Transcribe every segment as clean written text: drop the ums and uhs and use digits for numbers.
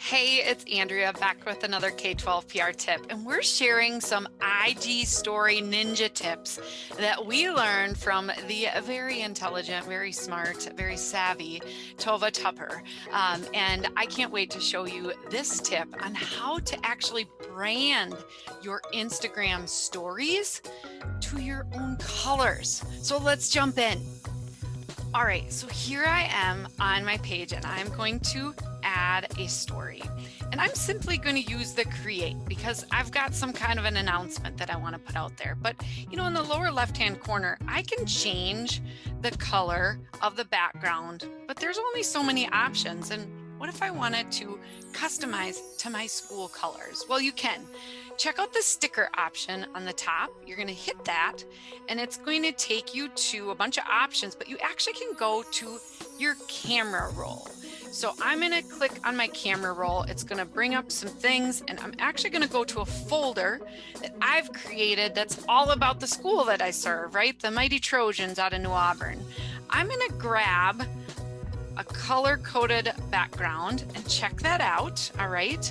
Hey, it's Andrea back with another K-12 PR tip, and we're sharing some IG story ninja tips that we learned from the very intelligent, very smart, very savvy Tova Tupper. And I can't wait to show you this tip on how to actually brand your Instagram stories to your own colors. So let's jump in. All right, so here I am on my page and I'm going to add a story. And I'm simply going to use the create because I've got some kind of an announcement that I want to put out there. But you know, in the lower left-hand corner, I can change the color of the background, but there's only so many options. And what if I wanted to customize to my school colors? Well, you can. Check out the sticker option on the top. You're going to hit that and it's going to take you to a bunch of options, but you actually can go to your camera roll. So I'm going to click on my camera roll. It's going to bring up some things and I'm actually going to go to a folder that I've created that's all about the school that I serve, right? The Mighty Trojans out of New Auburn. I'm going to grab a color-coded background and check that out, all right?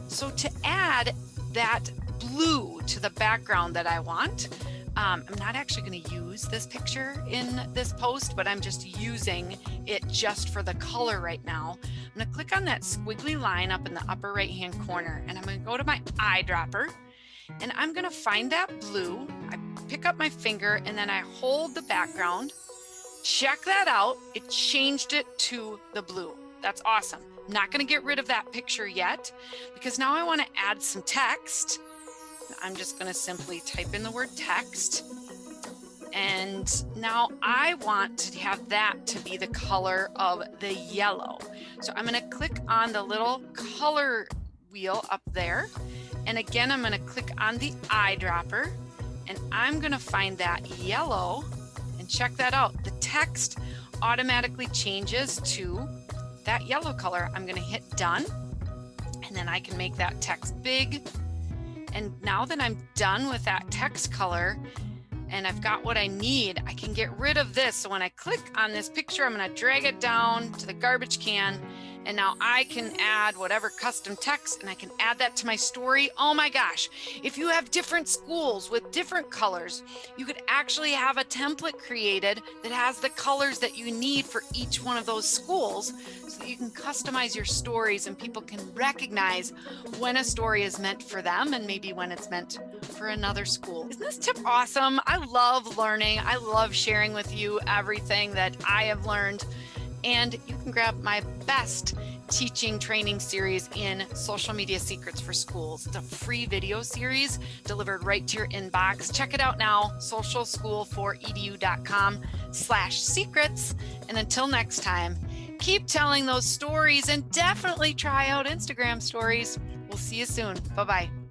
So to add that blue to the background that I want, I'm not actually going to use this picture in this post, but I'm just using it just for the color right now. I'm going to click on that squiggly line up in the upper right-hand corner, and I'm going to go to my eyedropper, and I'm going to find that blue. I pick up my finger, and then I hold the background. Check that out. It changed it to the blue. That's awesome. I'm not going to get rid of that picture yet because now I want to add some text. I'm just going to simply type in the word text. And now I want to have that to be the color of the yellow. So I'm going to click on the little color wheel up there. And again, I'm going to click on the eyedropper and I'm going to find that yellow and check that out. The text automatically changes to that yellow color. I'm going to hit done and then I can make that text big. And now that I'm done with that text color and I've got what I need, I can get rid of this. So when I click on this picture, I'm going to drag it down to the garbage can. And now I can add whatever custom text and I can add that to my story. Oh my gosh, if you have different schools with different colors, you could actually have a template created that has the colors that you need for each one of those schools so that you can customize your stories and people can recognize when a story is meant for them and maybe when it's meant for another school. Isn't this tip awesome? I love learning. I love sharing with you everything that I have learned. And you can grab my best teaching training series in Social Media Secrets for Schools. It's a free video series delivered right to your inbox. Check it out now, socialschool4edu.com/secrets. And until next time, keep telling those stories and definitely try out Instagram stories. We'll see you soon. Bye-bye.